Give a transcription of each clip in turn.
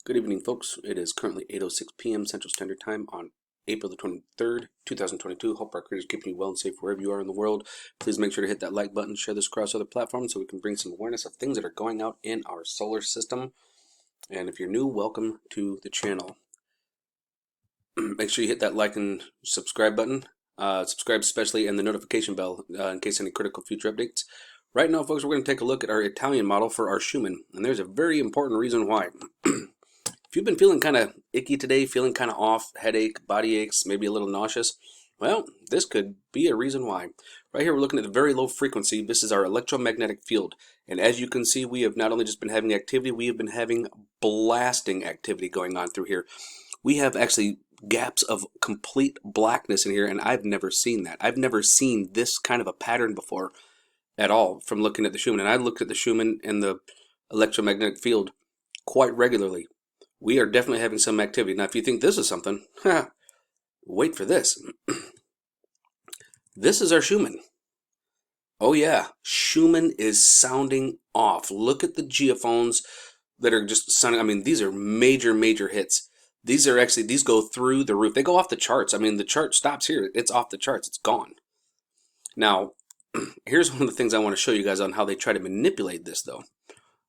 Good evening, folks. It is currently 8:06 p.m. Central Standard Time on April the 23rd, 2022. Hope our creators keeping you well and safe wherever you are in the world. Please make sure to hit that like button, share this across other platforms so we can bring some awareness of things that are going out in our solar system. And if you're new, welcome to the channel. Make sure you hit that like and subscribe button. Subscribe especially and the notification bell in case any critical future updates. Right now, folks, we're going to take a look at our Italian model for our Schumann. And there's a very important reason why. If you've been feeling kind of icky today, feeling kind of off, headache, body aches, maybe a little nauseous, well, this could be a reason why. Right here, we're looking at the very low frequency. This is our electromagnetic field. And as you can see, we have not only just been having activity, we have been having blasting activity going on through here. We have actually gaps of complete blackness in here, and I've never seen that. I've never seen this kind of a pattern before at all from looking at the Schumann. And I looked at the Schumann and the electromagnetic field quite regularly. We are definitely having some activity. Now, if you think this is something, wait for this. This is our Schumann. Oh yeah, Schumann is sounding off. Look at the geophones that are just sounding. I mean, these are major, major hits. These are actually, these go through the roof. They go off the charts. I mean, the chart stops here. It's off the charts. It's gone. Now, here's one of the things I want to show you guys on how they try to manipulate this, though.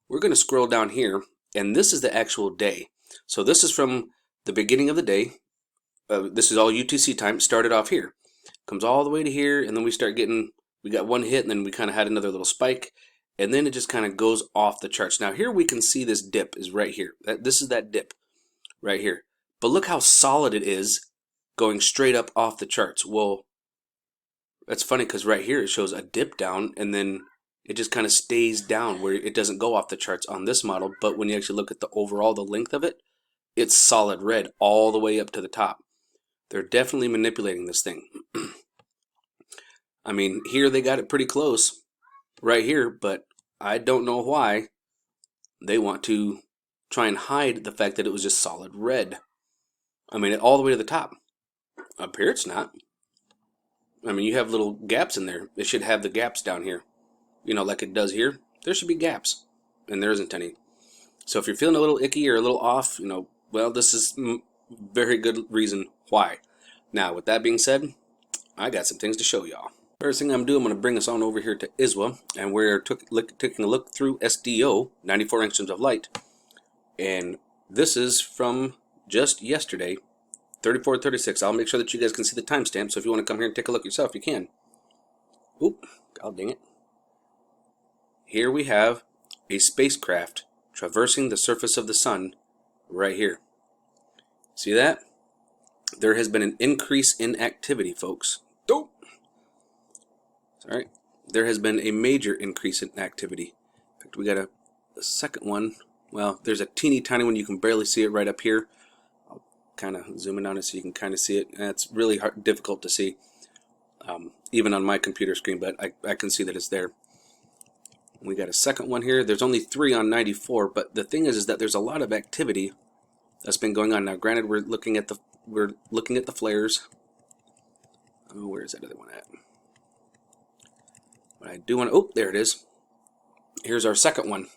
We're going to scroll down here, and this is the actual day. So this is from the beginning of the day. This is all UTC time. Started off here. Comes all the way to here, and then we start getting, we got one hit, and then we kind of had another little spike, and then it just kind of goes off the charts. Now here we can see this dip is right here. This is that dip right here. But look how solid it is going straight up off the charts. Well, that's funny because right here it shows a dip down, and then it just kind of stays down where it doesn't go off the charts on this model. But when you actually look at the overall, the length of it, it's solid red all the way up to the top. They're definitely manipulating this thing. I mean, here they got it pretty close right here, but I don't know why they want to try and hide the fact that it was just solid red. I mean, all the way to the top. Up here it's not. I mean, you have little gaps in there. It should have the gaps down here. You know, like it does here. There should be gaps, and there isn't any. So if you're feeling a little icky or a little off, you know, well, this is very good reason why. Now, with that being said, I got some things to show y'all. First thing I'm doing, I'm going to bring us on over here to ISWA, and we're taking a look through SDO, 94 angstroms of light. And this is from just yesterday, 3436. I'll make sure that you guys can see the timestamp, so if you want to come here and take a look yourself, you can. Oop, god dang it. Here we have a spacecraft traversing the surface of the sun right here. See that? There has been an increase in activity, folks. Oh, sorry. There has been a major increase in activity. In fact, we got a second one. Well, there's a teeny tiny one. You can barely see it right up here. I'll kind of zoom in on it so you can kind of see it. And it's really difficult to see, even on my computer screen, but I can see that it's there. We got a second one here. There's only 3 on 94, but the thing is that there's a lot of activity that's been going on. Now, granted, we're looking at the flares. Oh, where is that other one at? But I do want to, oh, there it is. Here's our second one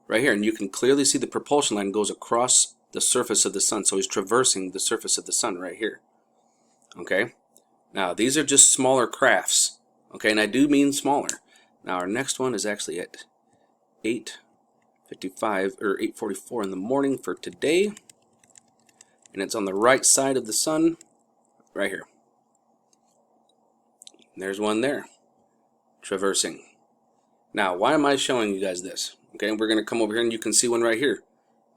right here, and you can clearly see the propulsion line goes across the surface of the sun. So he's traversing the surface of the sun right here. Okay. Now, these are just smaller crafts. Okay, and I do mean smaller. Now our next one is actually at 8:55 or 8:44 in the morning for today, and it's on the right side of the sun, right here. And there's one there, traversing. Now, why am I showing you guys this? Okay, we're going to come over here and you can see one right here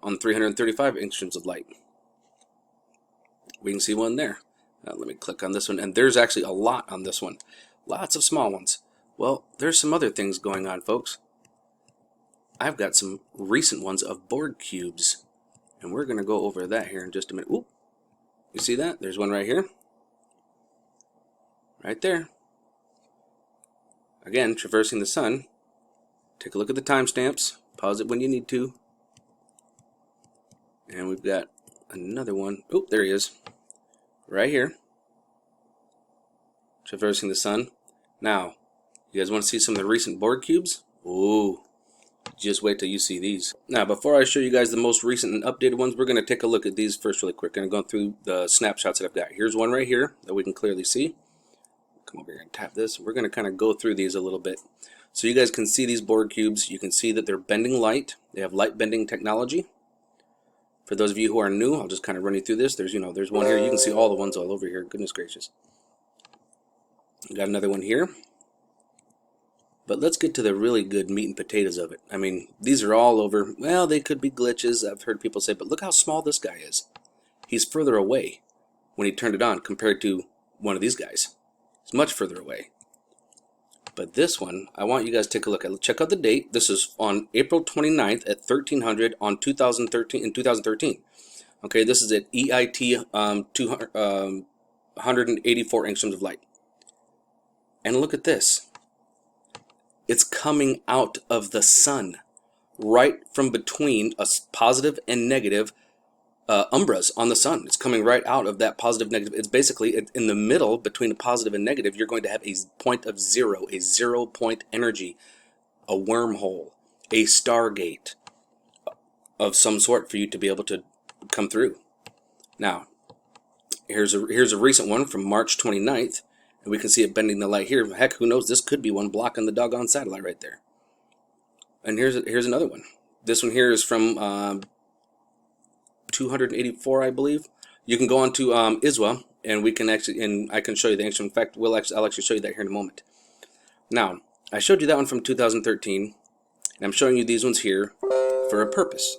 on 335 angstroms of light. We can see one there. Now, let me click on this one, and there's actually a lot on this one. Lots of small ones. Well, there's some other things going on, folks. I've got some recent ones of Borg cubes, and we're going to go over that here in just a minute. Ooh, you see that? There's one right here. Right there. Again, traversing the sun. Take a look at the timestamps. Pause it when you need to. And we've got another one. Oh, there he is. Right here. Traversing the sun. Now, you guys want to see some of the recent Borg cubes? Ooh, Just wait till you see these. Now, before I show you guys the most recent and updated ones, we're going to take a look at these first really quick. I'm going to go through the snapshots that I've got. Here's one right here that we can clearly see. Come over here and tap this. We're going to kind of go through these a little bit. So you guys can see these Borg cubes. You can see that they're bending light. They have light bending technology. For those of you who are new, I'll just kind of run you through this. There's one here. You can see all the ones all over here. Goodness gracious. We got another one here. But let's get to the really good meat and potatoes of it. I mean, these are all over. Well, they could be glitches, I've heard people say, but look how small this guy is. He's further away when he turned it on compared to one of these guys. It's much further away. But this one, I want you guys to take a look at. Check out the date. This is on April 29th at 1300 on 2013. Okay, this is at EIT 184 angstroms of light. And look at this. It's coming out of the sun, right from between a positive and negative umbras on the sun. It's coming right out of that positive negative. It's basically in the middle between a positive and negative. You're going to have a point of zero, a 0-point energy, a wormhole, a stargate of some sort for you to be able to come through. Now, here's a recent one from March 29th. And we can see it bending the light here. Heck, who knows? This could be one blocking the doggone satellite right there. And here's another one. This one here is from 284, I believe. You can go on to ISWA, and we can actually, and I can show you the angstrom. In fact, I'll actually show you that here in a moment. Now, I showed you that one from 2013, and I'm showing you these ones here for a purpose,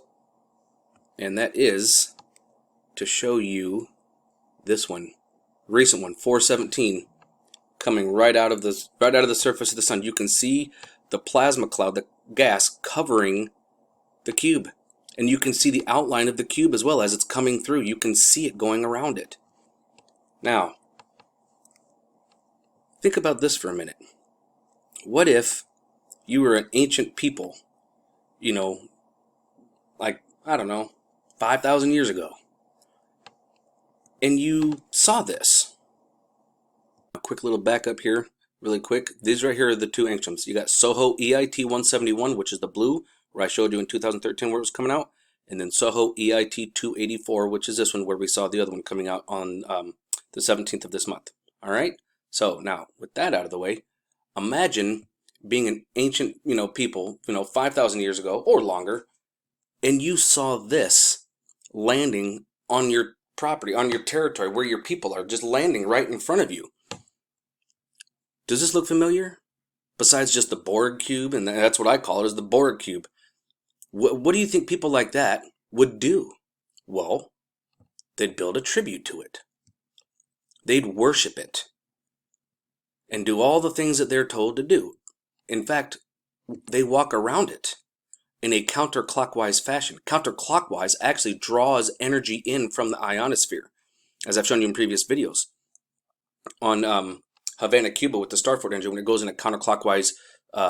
and that is to show you this one, recent one, 417. Coming right out of the surface of the sun. You can see the plasma cloud, the gas covering the cube, and you can see the outline of the cube as well as it's coming through. You can see it going around it. Now, think about this for a minute. What if you were an ancient people, like, I don't know, 5,000 years ago, and you saw this? A quick little backup here, really quick. These right here are the two angstroms. You got SOHO EIT 171, which is the blue, where I showed you in 2013 where it was coming out, and then SOHO EIT 284, which is this one where we saw the other one coming out on the 17th of this month. All right. So now, with that out of the way, imagine being an ancient, people, 5,000 years ago or longer, and you saw this landing on your property, on your territory, where your people are, just landing right in front of you. Does this look familiar? Besides just the Borg cube, and that's what I call it, is the Borg cube. What do you think people like that would do? Well, they'd build a tribute to it. They'd worship it. And do all the things that they're told to do. In fact, they walk around it in a counterclockwise fashion. Counterclockwise actually draws energy in from the ionosphere, as I've shown you in previous videos. On Havana, Cuba, with the Starford engine, when it goes in a counterclockwise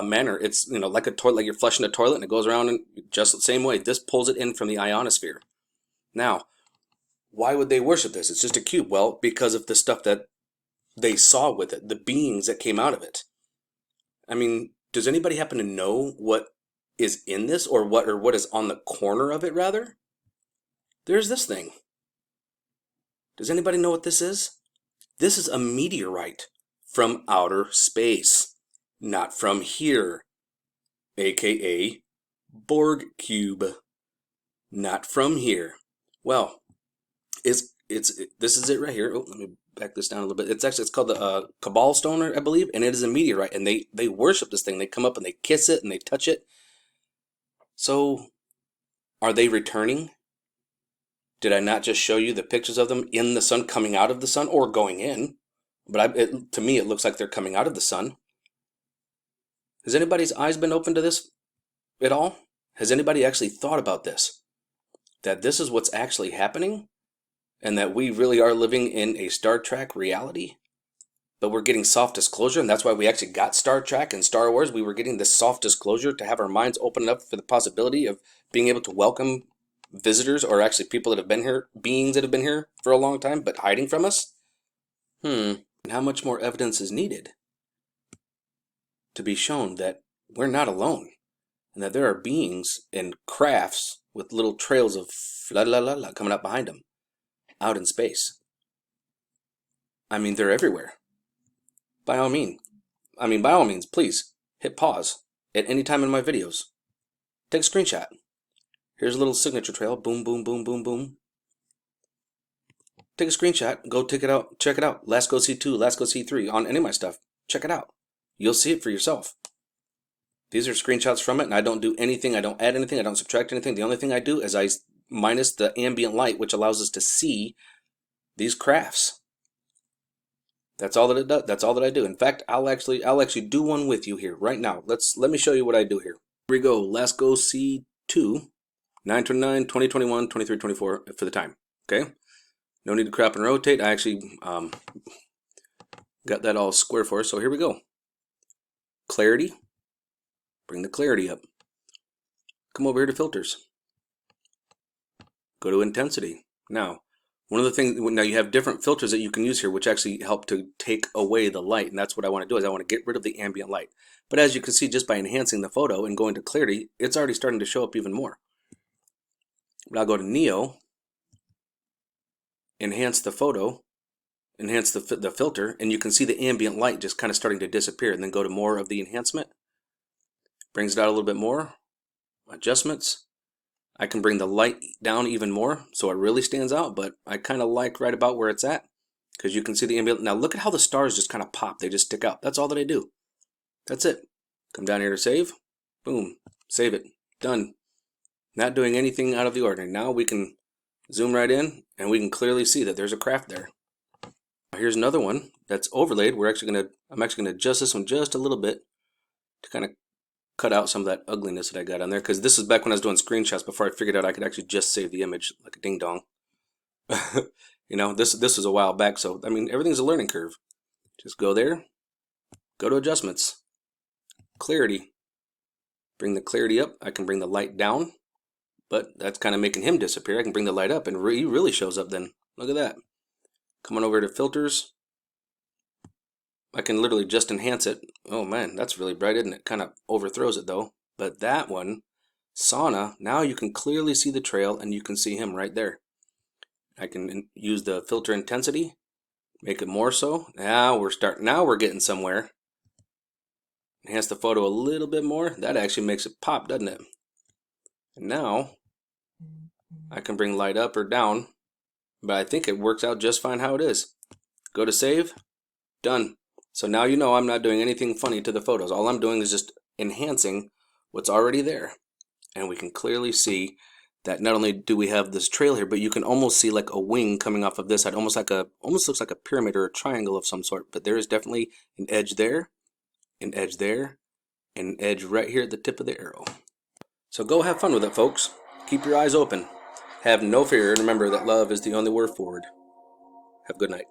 manner, it's like a toilet, like you're flushing a toilet, and it goes around in just the same way. This pulls it in from the ionosphere. Now, why would they worship this? It's just a cube. Well, because of the stuff that they saw with it, the beings that came out of it. I mean, does anybody happen to know what is in this, or what is on the corner of it, rather? There's this thing. Does anybody know what this is? This is a meteorite from outer space, not from here, aka Borg cube, not from here. Well, this is it right here. Oh, let me back this down a little bit. It's called the Cabal Stone, I believe, and it is a meteorite, and they worship this thing. They come up and they kiss it and they touch it. So, are they returning? Did I not just show you the pictures of them in the sun, coming out of the sun, or going in? But to me, it looks like they're coming out of the sun. Has anybody's eyes been open to this at all? Has anybody actually thought about this? That this is what's actually happening? And that we really are living in a Star Trek reality? But we're getting soft disclosure, and that's why we actually got Star Trek and Star Wars. We were getting this soft disclosure to have our minds open up for the possibility of being able to welcome visitors, or actually people that have been here, beings that have been here for a long time, but hiding from us? And how much more evidence is needed to be shown that we're not alone, and that there are beings and crafts with little trails of la la la la coming up behind them, out in space. I mean, they're everywhere. By all means, by all means, please hit pause at any time in my videos. Take a screenshot. Here's a little signature trail. Boom, boom, boom, boom, boom. Take a screenshot. Go take it out. Check it out. Last Go See 2, Last Go See 3 on any of my stuff. Check it out. You'll see it for yourself. These are screenshots from it, and I don't do anything. I don't add anything. I don't subtract anything. The only thing I do is I minus the ambient light, which allows us to see these crafts. That's all that it does. That's all that I do. In fact, I'll actually do one with you here right now. Let me show you what I do here. Here we go. Last Go See 2, 9/29, 2021, 23/24 for the time. Okay. No need to crop and rotate. I actually got that all square for us. So here we go. Clarity. Bring the clarity up. Come over here to filters. Go to intensity. Now, one of the things, now you have different filters that you can use here, which actually help to take away the light. And that's what I want to do, is I want to get rid of the ambient light. But as you can see, just by enhancing the photo and going to clarity, it's already starting to show up even more. But I'll go to Neo, enhance the photo, enhance the filter, and you can see the ambient light just kind of starting to disappear. And then go to more of the enhancement. Brings it out a little bit more. Adjustments. I can bring the light down even more so it really stands out, but I kind of like right about where it's at because you can see the ambient. Now look at how the stars just kind of pop. They just stick out. That's all that I do. That's it. Come down here to save. Boom. Save it. Done. Not doing anything out of the ordinary. Now we can zoom right in and we can clearly see that there's a craft there. Here's another one that's overlaid. I'm actually gonna adjust this one just a little bit to kind of cut out some of that ugliness that I got on there, because this is back when I was doing screenshots before I figured out I could actually just save the image like a ding dong. You know, this was a while back, so I mean everything's a learning curve. Just go there, go to adjustments, clarity, bring the clarity up. I can bring the light down, but that's kind of making him disappear. I can bring the light up and he really shows up then. Look at that. Come on over to filters. I can literally just enhance it. Oh man, that's really bright, isn't it? Kind of overthrows it though. But that one, sauna, now you can clearly see the trail and you can see him right there. I can use the filter intensity, make it more so. Now we're getting somewhere. Enhance the photo a little bit more. That actually makes it pop, doesn't it? And now I can bring light up or down, but I think it works out just fine how it is. Go to save, done. So now you know I'm not doing anything funny to the photos. All I'm doing is just enhancing what's already there. And we can clearly see that not only do we have this trail here, but you can almost see like a wing coming off of this side, almost looks like a pyramid or a triangle of some sort. But there is definitely an edge there, an edge there, and an edge right here at the tip of the arrow. So go have fun with it, folks. Keep your eyes open. Have no fear, and remember that love is the only word forward. Have a good night.